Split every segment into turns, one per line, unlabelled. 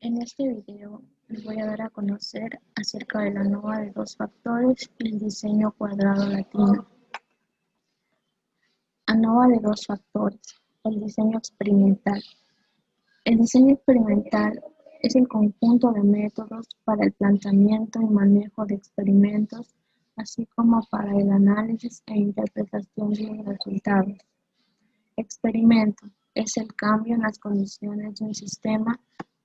En este video les voy a dar a conocer acerca de la ANOVA de dos factores y el diseño cuadrado latino. ANOVA de dos factores, el diseño experimental. El diseño experimental es el conjunto de métodos para el planteamiento y manejo de experimentos, así como para el análisis e interpretación de los resultados. Experimento es el cambio en las condiciones de un sistema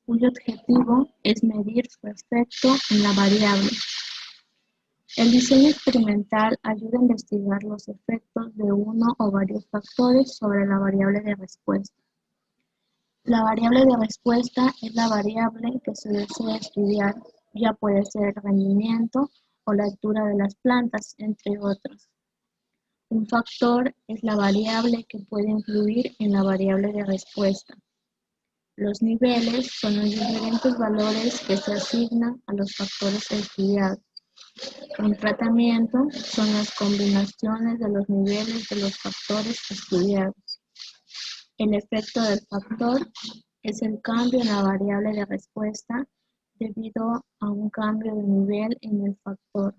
cuyo objetivo es medir su efecto en la variable. El diseño experimental ayuda a investigar los efectos de uno o varios factores sobre la variable de respuesta. La variable de respuesta es la variable que se desea estudiar, ya puede ser el rendimiento o la altura de las plantas, entre otros. Un factor es la variable que puede influir en la variable de respuesta. Los niveles son los diferentes valores que se asignan a los factores estudiados. Un tratamiento son las combinaciones de los niveles de los factores estudiados. El efecto del factor es el cambio en la variable de respuesta debido a un cambio de nivel en el factor.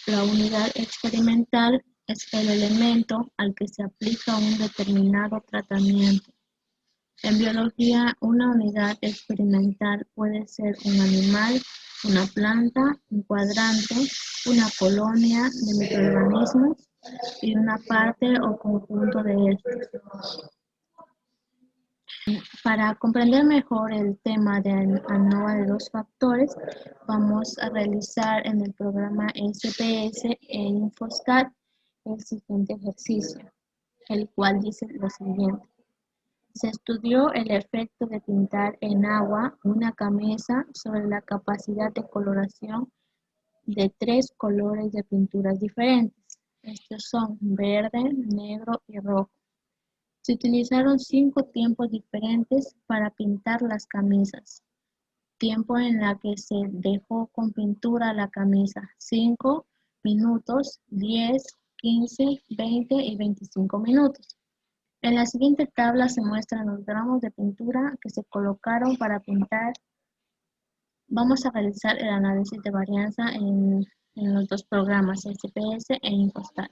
La unidad experimental es el elemento al que se aplica un determinado tratamiento. En biología, una unidad experimental puede ser un animal, una planta, un cuadrante, una colonia de microorganismos y una parte o conjunto de estos. Para comprender mejor el tema de ANOVA de dos factores, vamos a realizar en el programa SPS e Infostat el siguiente ejercicio, el cual dice lo siguiente. Se estudió el efecto de pintar en agua una camisa sobre la capacidad de coloración de 3 colores de pinturas diferentes. Estos son verde, negro y rojo. Se utilizaron 5 tiempos diferentes para pintar las camisas. Tiempo en la que se dejó con pintura la camisa: 5 minutos, 10, 15, 20 y 25 minutos. En la siguiente tabla se muestran los gramos de pintura que se colocaron para pintar. Vamos a realizar el análisis de varianza en los dos programas, SPS e Infostat.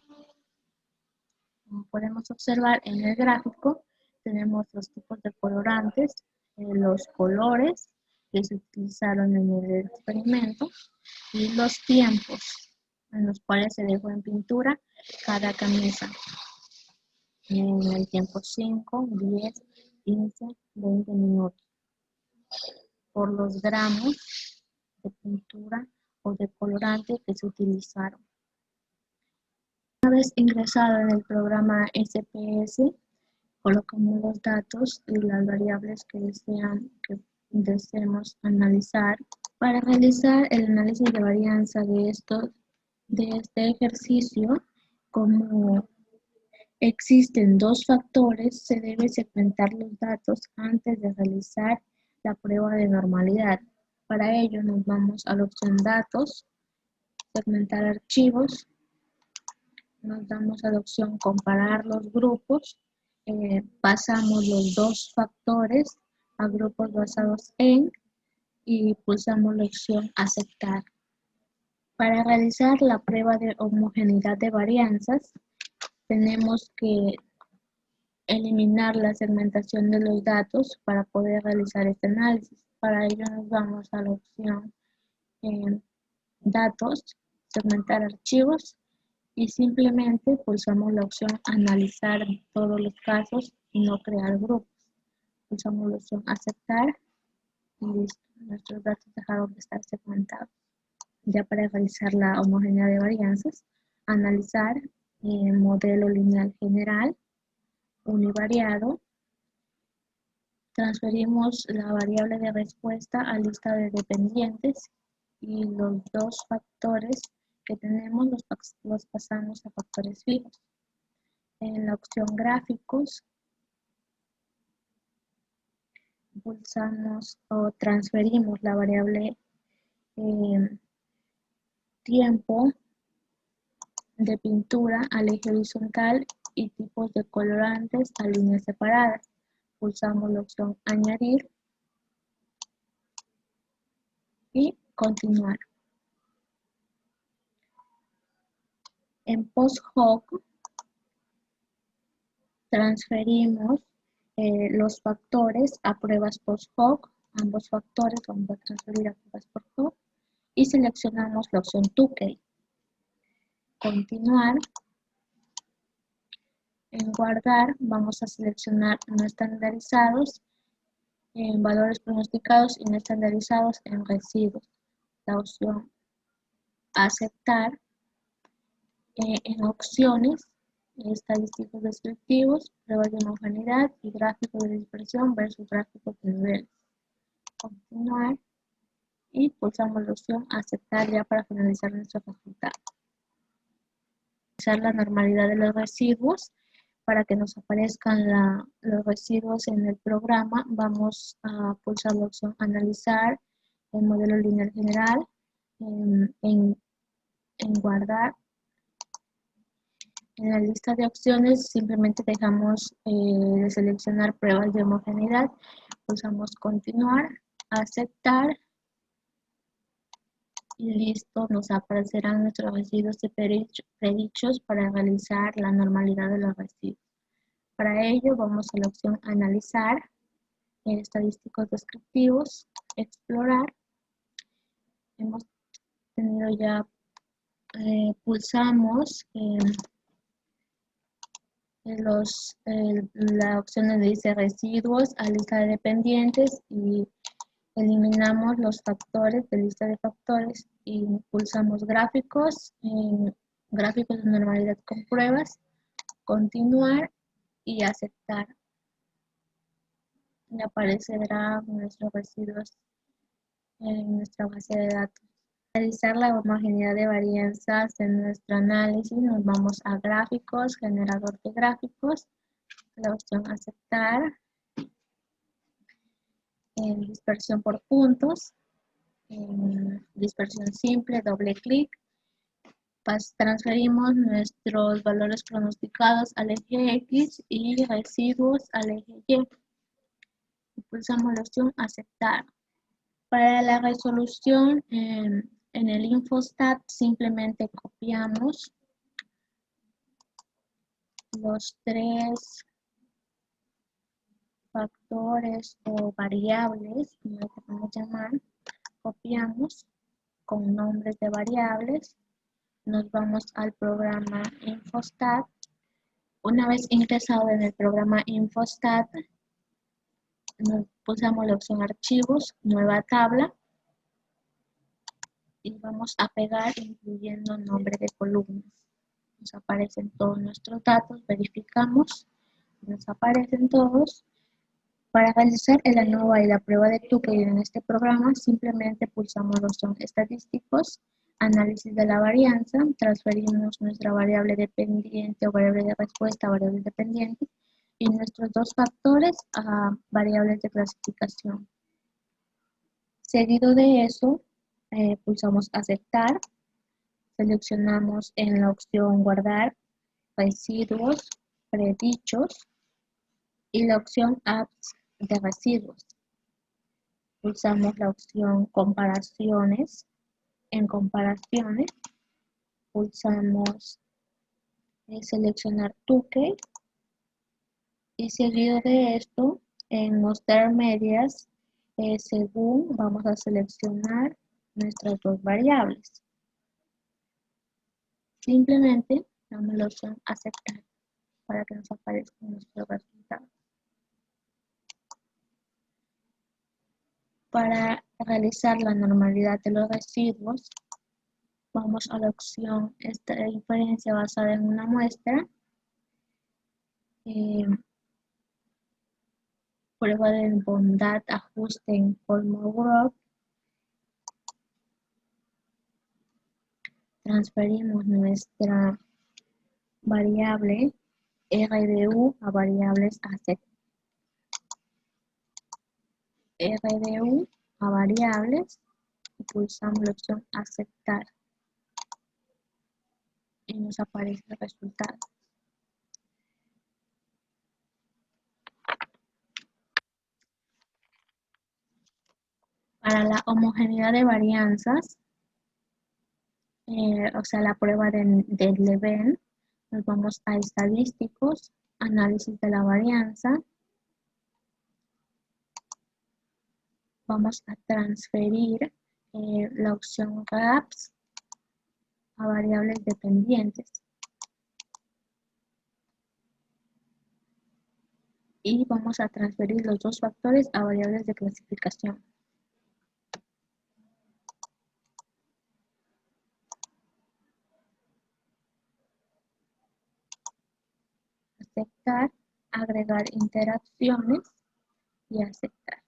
Como podemos observar en el gráfico, tenemos los tipos de colorantes, los colores que se utilizaron en el experimento y los tiempos en los cuales se dejó en pintura cada camisa. En el tiempo 5, 10, 15, 20 minutos. Por los gramos de pintura o de colorante que se utilizaron. Una vez ingresado en el programa SPS, colocamos los datos y las variables que deseemos analizar. Para realizar el análisis de varianza de este ejercicio, como existen dos factores, se debe segmentar los datos antes de realizar la prueba de normalidad. Para ello nos vamos a la opción Datos, Segmentar archivos, nos damos a la opción Comparar los grupos, pasamos los dos factores a grupos basados en y pulsamos la opción Aceptar. Para realizar la prueba de homogeneidad de varianzas, tenemos que eliminar la segmentación de los datos para poder realizar este análisis. Para ello nos vamos a la opción Datos, Segmentar archivos y simplemente pulsamos la opción Analizar todos los casos y no crear grupos. Pulsamos la opción Aceptar y listo. Nuestros datos dejaron de estar segmentados. Ya para realizar la homogeneidad de varianzas, analizar modelo lineal general, univariado. Transferimos la variable de respuesta a lista de dependientes y los dos factores que tenemos los pasamos a factores fijos. En la opción gráficos, pulsamos o transferimos la variable tiempo de pintura al eje horizontal y tipos de colorantes a líneas separadas. Pulsamos la opción Añadir continuar. En post-hoc transferimos los factores a pruebas post-hoc, ambos factores vamos a transferir a pruebas post-hoc y seleccionamos la opción Tukey. Continuar. En guardar vamos a seleccionar no estandarizados, en valores pronosticados y no estandarizados en residuos. La opción aceptar. En opciones, estadísticos descriptivos, pruebas de homogeneidad y gráficos de dispersión versus gráficos de niveles. Continuar y pulsamos la opción aceptar ya para finalizar nuestro resultado. La normalidad de los residuos. Para que nos aparezcan los residuos en el programa, vamos a pulsar la opción analizar el modelo lineal general, en guardar. En la lista de opciones simplemente dejamos de seleccionar pruebas de homogeneidad, pulsamos continuar, aceptar y listo, nos aparecerán nuestros residuos predichos para realizar la normalidad de los residuos. Para ello vamos a la opción analizar, estadísticos descriptivos, explorar. Hemos tenido ya, pulsamos la opción donde dice residuos a lista de dependientes y eliminamos los factores de lista de factores y pulsamos gráficos, gráficos de normalidad con pruebas, continuar y aceptar. Y aparecerá nuestros residuos en nuestra base de datos. Para realizar la homogeneidad de varianzas en nuestro análisis, nos vamos a gráficos, generador de gráficos, la opción aceptar, en dispersión por puntos, en dispersión simple, doble clic, transferimos nuestros valores pronosticados al eje X y residuos al eje Y. Y pulsamos la opción aceptar. Para la resolución en el Infostat simplemente copiamos los tres factores o variables, como lo podemos llamar, copiamos con nombres de variables, nos vamos al programa Infostat. Una vez ingresado en el programa Infostat, nos pulsamos la opción archivos, nueva tabla, y vamos a pegar incluyendo nombre de columnas. Nos aparecen todos nuestros datos, verificamos, nos aparecen todos. Para realizar el ANOVA y la prueba de Tukey en este programa, simplemente pulsamos la opción estadísticos, análisis de la varianza, transferimos nuestra variable dependiente o variable de respuesta a variables dependientes y nuestros dos factores a variables de clasificación. Seguido de eso, pulsamos aceptar, seleccionamos en la opción guardar, residuos, predichos y la opción apps de residuos. Pulsamos la opción comparaciones. En comparaciones, pulsamos seleccionar Tukey y seguido de esto, en mostrar medias, según vamos a seleccionar nuestras dos variables. Simplemente damos la opción aceptar para que nos aparezcan nuestros resultados. Para realizar la normalidad de los residuos, vamos a la opción esta inferencia basada en una muestra, prueba de bondad, ajuste en Kolmogorov. Transferimos nuestra variable RDU a variables RDU a variables y pulsamos la opción aceptar y nos aparece el resultado. Para la homogeneidad de varianzas, o sea, la prueba de Leven, nos vamos a estadísticos, análisis de la varianza, vamos a transferir la opción gaps a variables dependientes y vamos a transferir los dos factores a variables de clasificación. Aceptar, agregar interacciones y aceptar.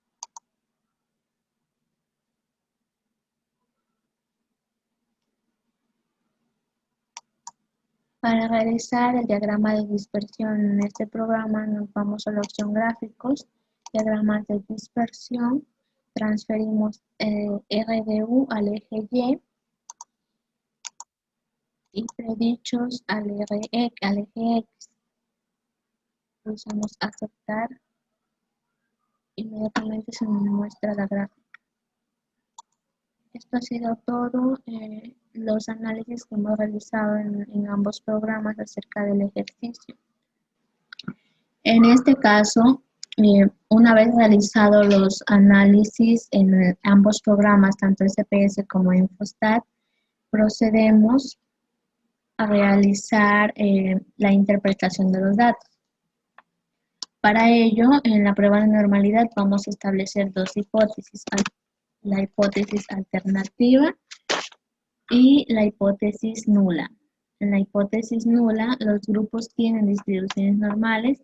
Para realizar el diagrama de dispersión en este programa nos vamos a la opción gráficos, diagramas de dispersión, transferimos RDU al eje Y predichos al eje X. Pulsamos aceptar, inmediatamente se nos muestra la gráfica. Esto ha sido todo los análisis que hemos realizado en ambos programas acerca del ejercicio. En este caso, una vez realizados los análisis en ambos programas, tanto SPS como Infostat, procedemos a realizar la interpretación de los datos. Para ello, en la prueba de normalidad vamos a establecer dos hipótesis, la hipótesis alternativa y la hipótesis nula. En la hipótesis nula, los grupos tienen distribuciones normales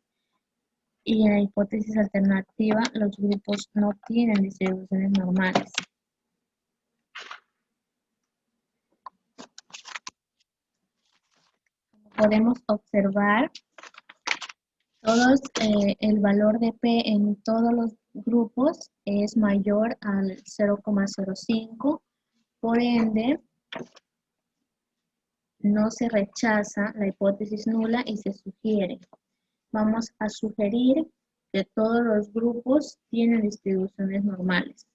y en la hipótesis alternativa, los grupos no tienen distribuciones normales. Podemos observar el valor de P en todos los grupos es mayor al 0,05, por ende, no se rechaza la hipótesis nula y se sugiere. Vamos a sugerir que todos los grupos tienen distribuciones normales.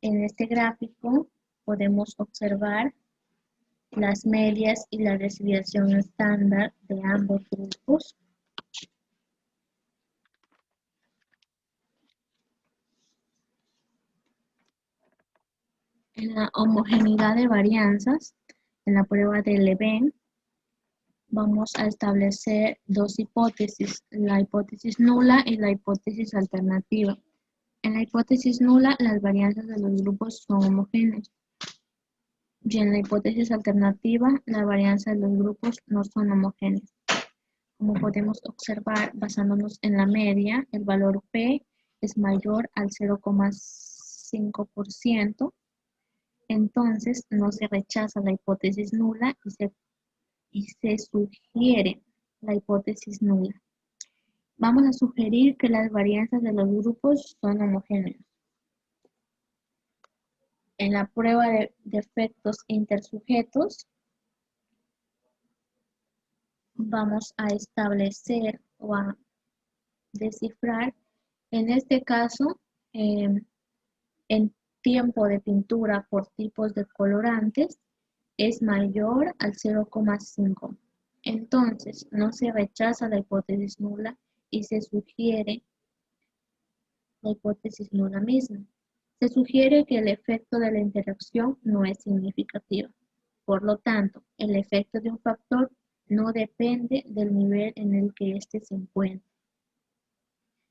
En este gráfico podemos observar las medias y la desviación estándar de ambos grupos. En la homogeneidad de varianzas, en la prueba de Leven, vamos a establecer dos hipótesis, la hipótesis nula y la hipótesis alternativa. En la hipótesis nula, las varianzas de los grupos son homogéneas. Y en la hipótesis alternativa, la varianza de los grupos no son homogéneas. Como podemos observar, basándonos en la media, el valor P es mayor al 0,5%, entonces no se rechaza la hipótesis nula y se sugiere la hipótesis nula. Vamos a sugerir que las varianzas de los grupos son homogéneos. En la prueba de efectos intersujetos, vamos a establecer o a descifrar, en este caso, en tiempo de pintura por tipos de colorantes es mayor al 0,5. Entonces, no se rechaza la hipótesis nula y se sugiere la hipótesis nula misma. Se sugiere que el efecto de la interacción no es significativo. Por lo tanto, el efecto de un factor no depende del nivel en el que éste se encuentra.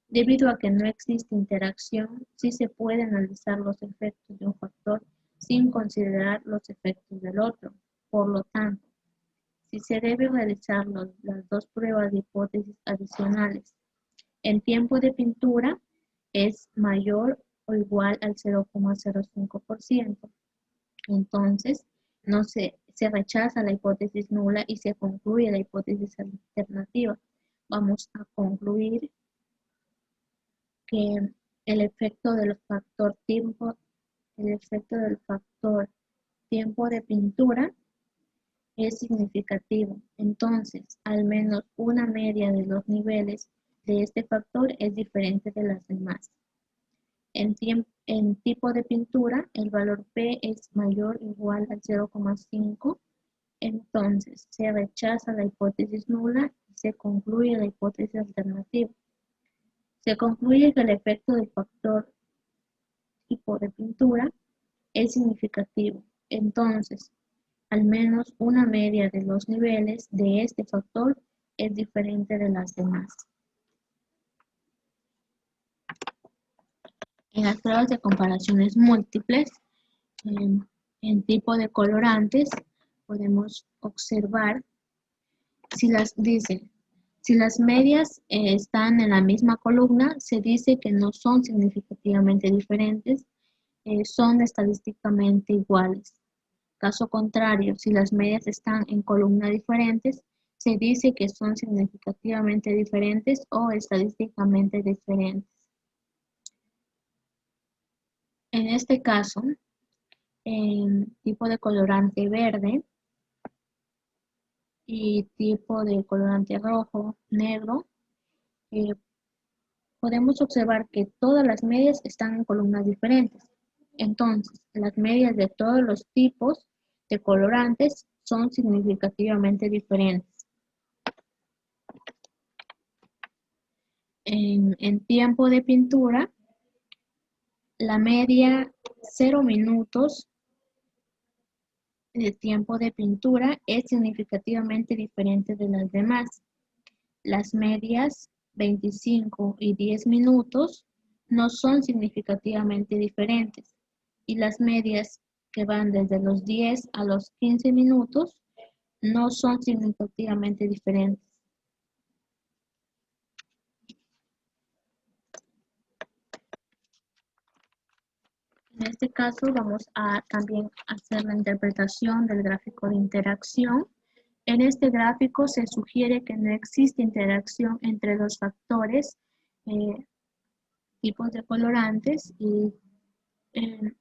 Debido a que no existe interacción, sí se pueden analizar los efectos de un factor sin considerar los efectos del otro. Por lo tanto, si se debe realizar las dos pruebas de hipótesis adicionales en tiempo de pintura, es mayor o igual al 0,05%. Entonces, no se rechaza la hipótesis nula y se concluye la hipótesis alternativa. Vamos a concluir que el efecto del factor tiempo de pintura es significativo. Entonces, al menos una media de los niveles de este factor es diferente de las demás. En tipo de pintura, el valor P es mayor o igual al 0,5. Entonces, se rechaza la hipótesis nula y se concluye la hipótesis alternativa. Se concluye que el efecto del factor tipo de pintura es significativo. Entonces, al menos una media de los niveles de este factor es diferente de las demás. En las pruebas de comparaciones múltiples, en tipo de colorantes, podemos observar si las medias están en la misma columna, se dice que no son significativamente diferentes, son estadísticamente iguales. Caso contrario, si las medias están en columnas diferentes, se dice que son significativamente diferentes o estadísticamente diferentes. En este caso, en tipo de colorante verde y tipo de colorante rojo, negro, podemos observar que todas las medias están en columnas diferentes. Entonces, las medias de todos los tipos de colorantes son significativamente diferentes. En tiempo de pintura, la media 0 minutos de tiempo de pintura es significativamente diferente de las demás. Las medias 25 y 10 minutos no son significativamente diferentes y las medias que van desde los 10 a los 15 minutos no son significativamente diferentes. En este caso vamos a también hacer la interpretación del gráfico de interacción. En este gráfico se sugiere que no existe interacción entre los factores, tipos de colorantes y en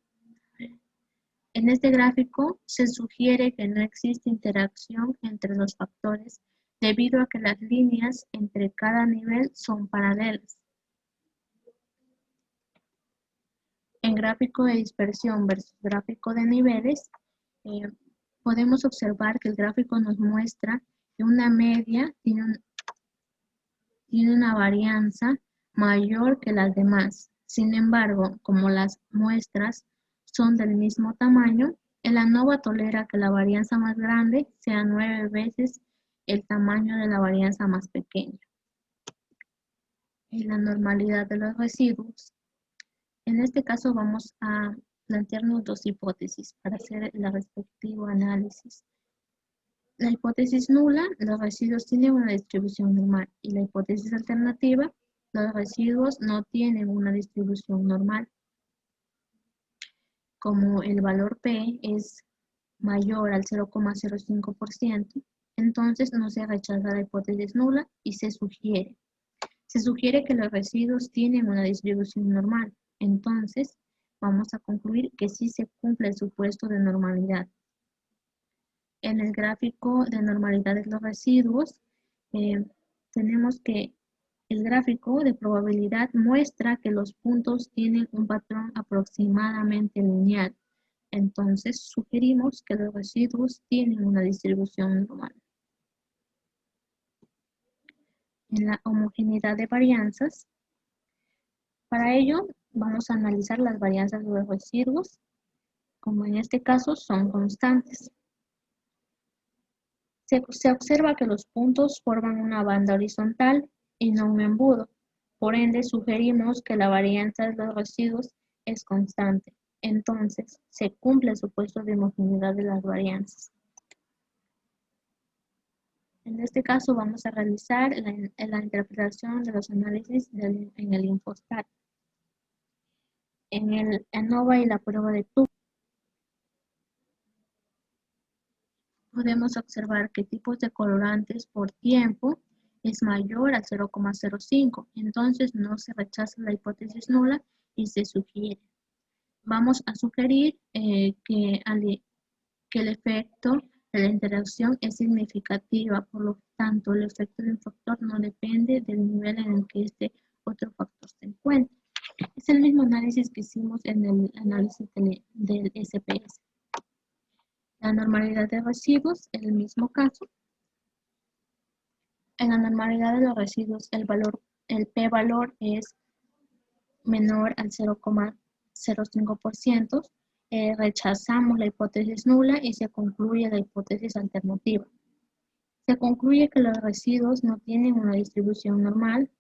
este gráfico se sugiere que no existe interacción entre los factores debido a que las líneas entre cada nivel son paralelas. En gráfico de dispersión versus gráfico de niveles, podemos observar que el gráfico nos muestra que una media tiene una varianza mayor que las demás. Sin embargo, como las muestras son del mismo tamaño, el ANOVA tolera que la varianza más grande sea 9 veces el tamaño de la varianza más pequeña. En la normalidad de los residuos. En este caso vamos a plantearnos dos hipótesis para hacer el respectivo análisis. La hipótesis nula, los residuos tienen una distribución normal, y la hipótesis alternativa, los residuos no tienen una distribución normal. Como el valor P es mayor al 0,05%, entonces no se rechaza la hipótesis nula y se sugiere que los residuos tienen una distribución normal. Entonces, vamos a concluir que sí se cumple el supuesto de normalidad. En el gráfico de normalidad de los residuos, tenemos que el gráfico de probabilidad muestra que los puntos tienen un patrón aproximadamente lineal. Entonces, sugerimos que los residuos tienen una distribución normal. En la homogeneidad de varianzas, para ello vamos a analizar las varianzas de los residuos, como en este caso son constantes. Se observa que los puntos forman una banda horizontal y no un embudo. Por ende, sugerimos que la varianza de los residuos es constante. Entonces, se cumple el supuesto de homogeneidad de las varianzas. En este caso, vamos a realizar la interpretación de los análisis en el Infostat. En el ANOVA y la prueba de tubo, podemos observar que tipos de colorantes por tiempo es mayor a 0,05, entonces no se rechaza la hipótesis nula y se sugiere. Vamos a sugerir que el efecto de la interacción es significativa, por lo tanto el efecto de un factor no depende del nivel en el que este otro factor se encuentre. el mismo análisis que hicimos en el análisis del SPS. La normalidad de residuos, en el mismo caso. En la normalidad de los residuos, el p-valor es menor al 0,05%. Rechazamos la hipótesis nula y se concluye la hipótesis alternativa. Se concluye que los residuos no tienen una distribución normal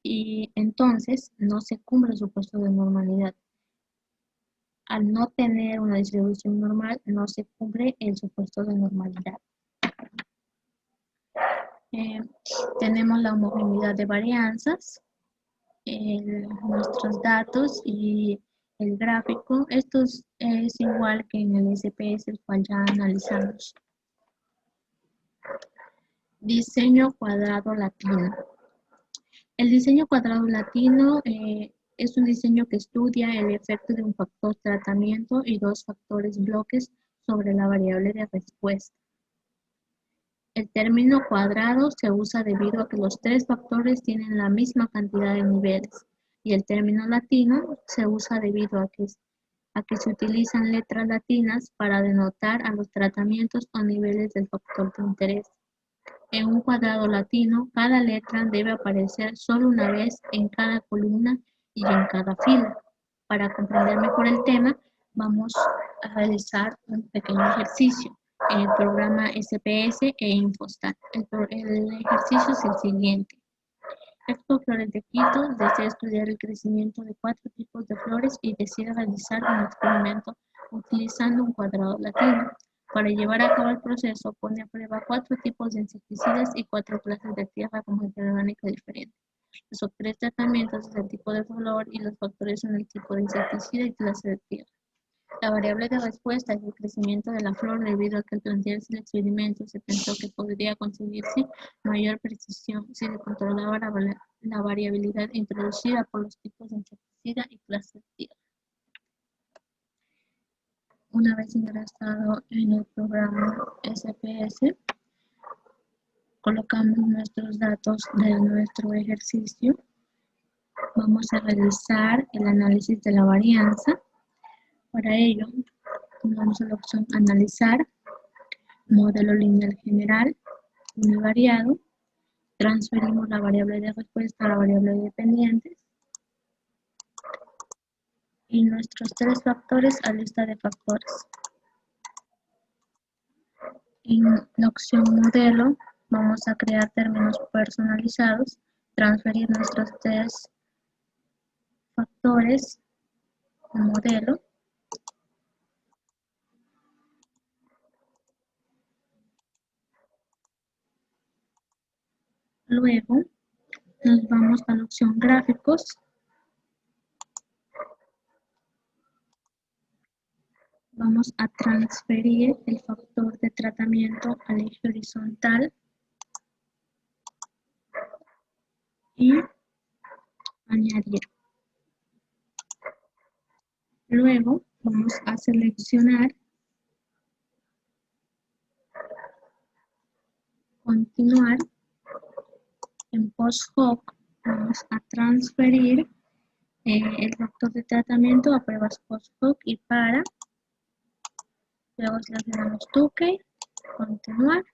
y entonces no se cumple el supuesto de normalidad. Al no tener una distribución normal, no se cumple el supuesto de normalidad. Tenemos la homogeneidad de varianzas, nuestros datos y el gráfico. Esto es igual que en el SPS, el cual ya analizamos. Diseño cuadrado latino. El diseño cuadrado latino es un diseño que estudia el efecto de un factor tratamiento y dos factores bloques sobre la variable de respuesta. El término cuadrado se usa debido a que los tres factores tienen la misma cantidad de niveles, y el término latino se usa debido a que se utilizan letras latinas para denotar a los tratamientos o niveles del factor de interés. En un cuadrado latino, cada letra debe aparecer solo una vez en cada columna y en cada fila. Para comprender mejor el tema, vamos a realizar un pequeño ejercicio en el programa SPS e Infostat. El ejercicio es el siguiente. Expo Flores de Quito desea estudiar el crecimiento de 4 tipos de flores y decide realizar un experimento utilizando un cuadrado latino. Para llevar a cabo el proceso, pone a prueba 4 tipos de insecticidas y 4 clases de tierra con materia orgánica diferente. Los 3 tratamientos es el tipo de flor y los factores son el tipo de insecticida y clase de tierra. La variable de respuesta es el crecimiento de la flor debido a que al plantearse el experimento se pensó que podría conseguirse mayor precisión si se controlaba la variabilidad introducida por los tipos de insecticida y clase de tierra. Una vez ingresado en el programa SPS, colocamos nuestros datos de nuestro ejercicio. Vamos a realizar el análisis de la varianza. Para ello, vamos a la opción Analizar, Modelo lineal general, univariado. Transferimos la variable de respuesta a la variable de dependientes. Y nuestros 3 factores a lista de factores. En la opción modelo vamos a crear términos personalizados, transferir nuestros 3 factores al modelo. Luego nos vamos a la opción gráficos. Vamos a transferir el factor de tratamiento al eje horizontal y añadir. Luego vamos a seleccionar continuar. En post hoc vamos a transferir el factor de tratamiento a pruebas post hoc y para. Luego seleccionamos OK, continuar.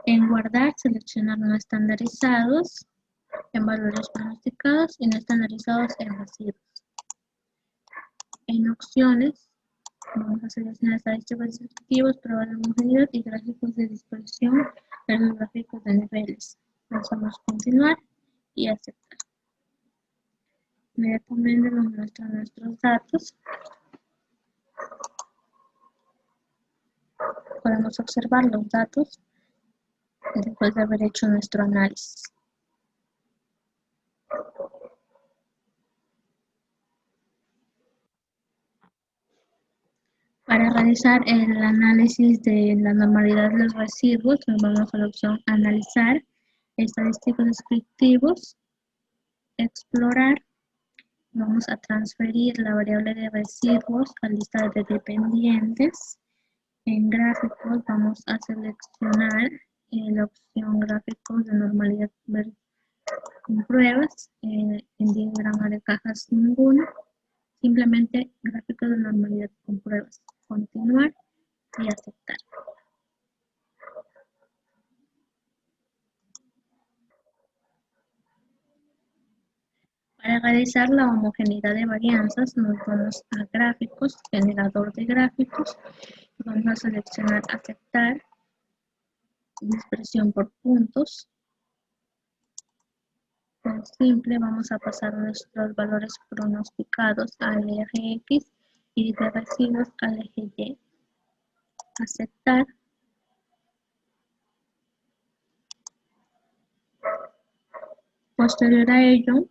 En guardar, seleccionar no estandarizados, en valores pronosticados y no estandarizados en residuos. En opciones, vamos a seleccionar estadísticos descriptivos, pruebas de homogeneidad y gráficos de dispersión de los gráficos de niveles. Vamos a continuar y aceptar. Inmediatamente nos muestra nuestros datos. Podemos observar los datos después de haber hecho nuestro análisis. Para realizar el análisis de la normalidad de los residuos, nos vamos a la opción Analizar, Estadísticos descriptivos, Explorar. Vamos a transferir la variable de residuos a lista de dependientes. En gráficos vamos a seleccionar la opción gráficos de normalidad Compruebas, en diagrama de cajas ninguno, simplemente gráfico de normalidad compruebas, continuar y aceptar. Para realizar la homogeneidad de varianzas nos vamos a gráficos, generador de gráficos, vamos a seleccionar aceptar, dispersión por puntos. En simple vamos a pasar nuestros valores pronosticados al eje X y de residuos al eje Y. Aceptar. Posterior a ello,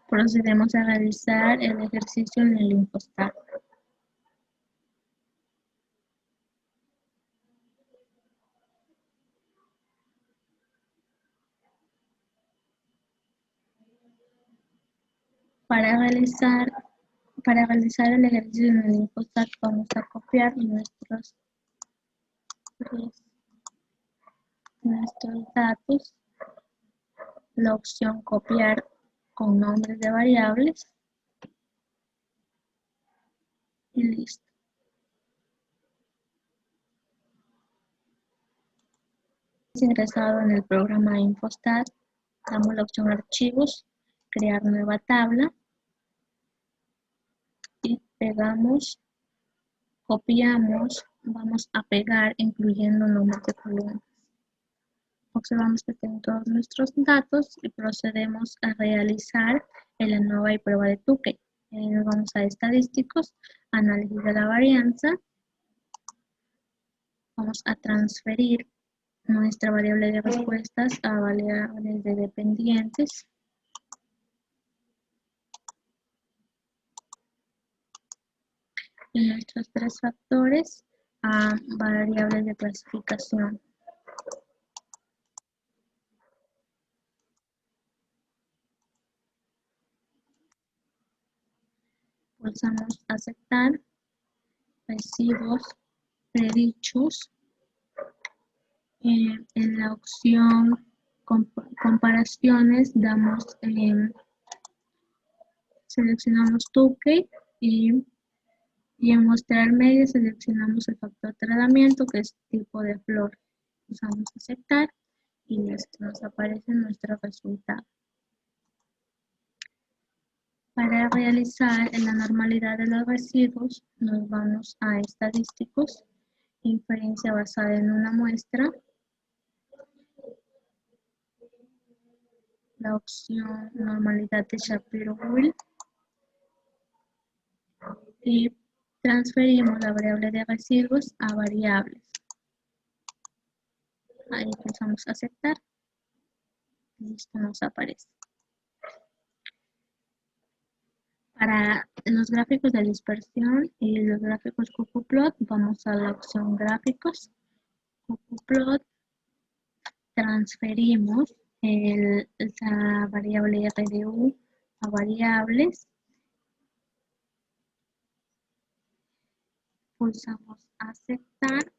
procedemos a realizar el ejercicio en el InfoStat. Para realizar el ejercicio en el InfoStat vamos a copiar nuestros datos, la opción copiar con nombres de variables y listo. Ingresado en el programa InfoStat, damos la opción archivos, crear nueva tabla y pegamos, copiamos, vamos a pegar incluyendo nombres de columnas. Observamos que tengo todos nuestros datos y procedemos a realizar el ANOVA y prueba de Tukey. Nos vamos a estadísticos, análisis de la varianza, vamos a transferir nuestra variable de respuestas a variables de dependientes. Y nuestros tres factores a variables de clasificación. Pulsamos aceptar, residuos predichos. En la opción comparaciones seleccionamos Tukey y en mostrar media seleccionamos el factor tratamiento que es tipo de flor. Pulsamos aceptar y listo, nos aparece nuestro resultado. Para realizar la normalidad de los residuos nos vamos a estadísticos, inferencia basada en una muestra, la opción normalidad de Shapiro-Wilk y transferimos la variable de residuos a variables. Ahí pulsamos aceptar. Listo, nos aparece. Para los gráficos de dispersión y los gráficos cuckooplot, vamos a la opción gráficos, cuckooplot, transferimos la variable RDU a variables, pulsamos aceptar,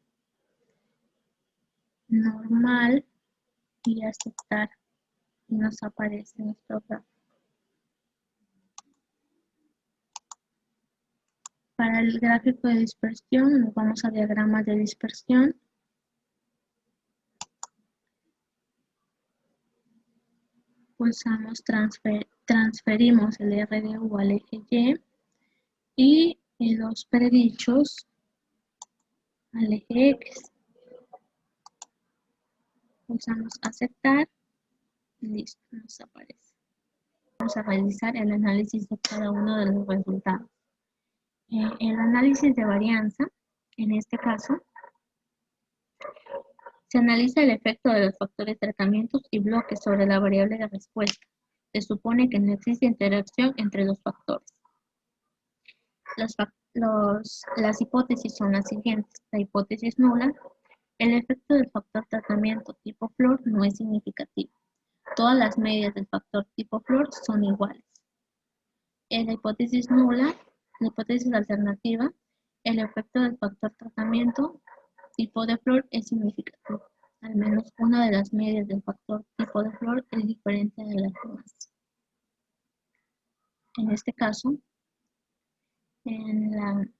normal y aceptar y nos aparece nuestro gráfico. Para el gráfico de dispersión nos vamos a diagramas de dispersión. Pulsamos transferimos el RDU al eje Y y los predichos al eje X. Pulsamos aceptar y listo, nos aparece. Vamos a realizar el análisis de cada uno de los resultados. El análisis de varianza, en este caso, se analiza el efecto de los factores tratamientos y bloques sobre la variable de respuesta. Se supone que no existe interacción entre los factores. Las hipótesis son las siguientes. La hipótesis nula, el efecto del factor tratamiento tipo flor no es significativo. Todas las medias del factor tipo flor son iguales. En la hipótesis nula, la hipótesis alternativa, el efecto del factor tratamiento tipo de flor es significativo. al menos una de las medias del factor tipo de flor es diferente de las demás. En este caso, en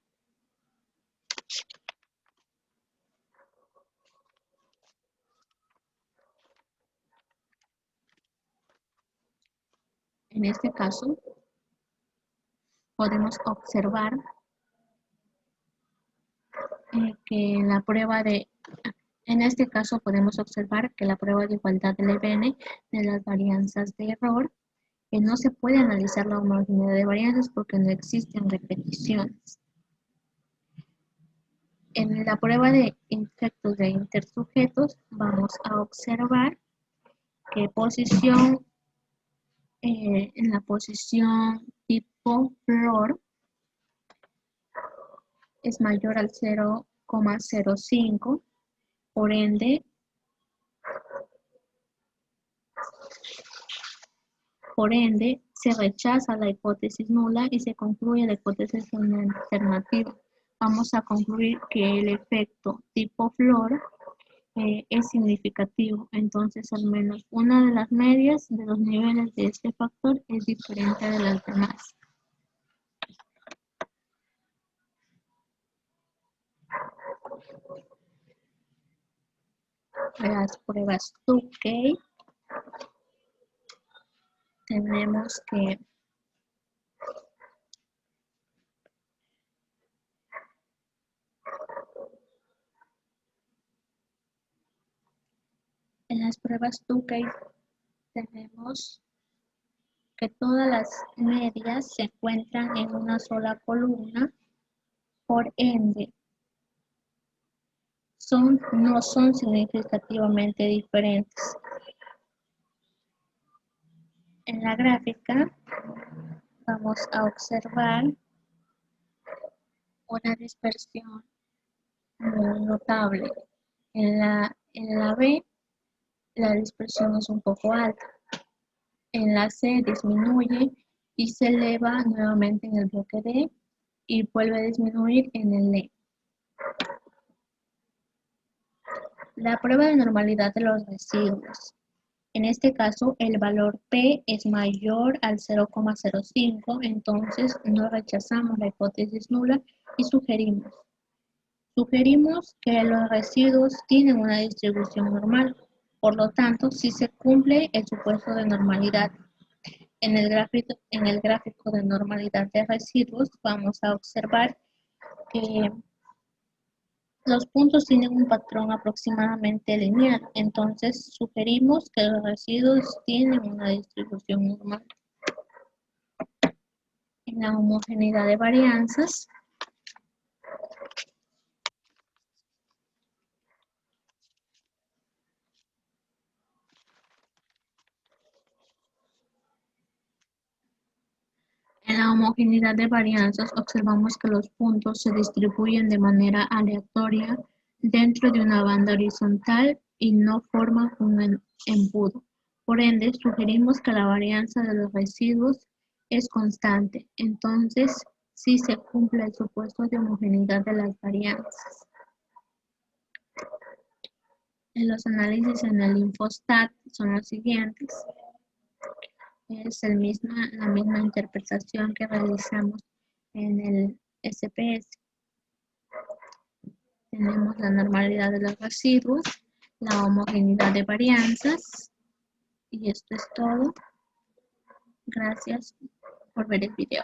este caso, podemos observar que la prueba de igualdad del EBN de las varianzas de error, que no se puede analizar la homogeneidad de varianzas porque no existen repeticiones. En la prueba de efectos de intersujetos vamos a observar que en la posición tipo flor es mayor al 0,05, por ende se rechaza la hipótesis nula y se concluye la hipótesis alternativa. Vamos a concluir que el efecto tipo flor es significativo, entonces al menos una de las medias de los niveles de este factor es diferente de las demás. Las pruebas Tukey, tenemos que en las pruebas Tukey tenemos que todas las medias se encuentran en una sola columna, por ende no son significativamente diferentes. En la gráfica vamos a observar una dispersión muy notable. En la B la dispersión es un poco alta. En la C disminuye y se eleva nuevamente en el bloque D y vuelve a disminuir en el E. La prueba de normalidad de los residuos. En este caso, el valor P es mayor al 0,05, entonces no rechazamos la hipótesis nula y sugerimos que los residuos tienen una distribución normal. Por lo tanto, si se cumple el supuesto de normalidad. En el gráfico de normalidad de residuos vamos a observar que los puntos tienen un patrón aproximadamente lineal, entonces sugerimos que los residuos tienen una distribución normal. En la homogeneidad de varianzas, observamos que los puntos se distribuyen de manera aleatoria dentro de una banda horizontal y no forman un embudo. Por ende, sugerimos que la varianza de los residuos es constante. Entonces, sí se cumple el supuesto de homogeneidad de las varianzas. Los análisis en el Infostat son los siguientes. Es la misma interpretación que realizamos en el SPS. Tenemos la normalidad de los residuos, la homogeneidad de varianzas, y esto es todo. Gracias por ver el video.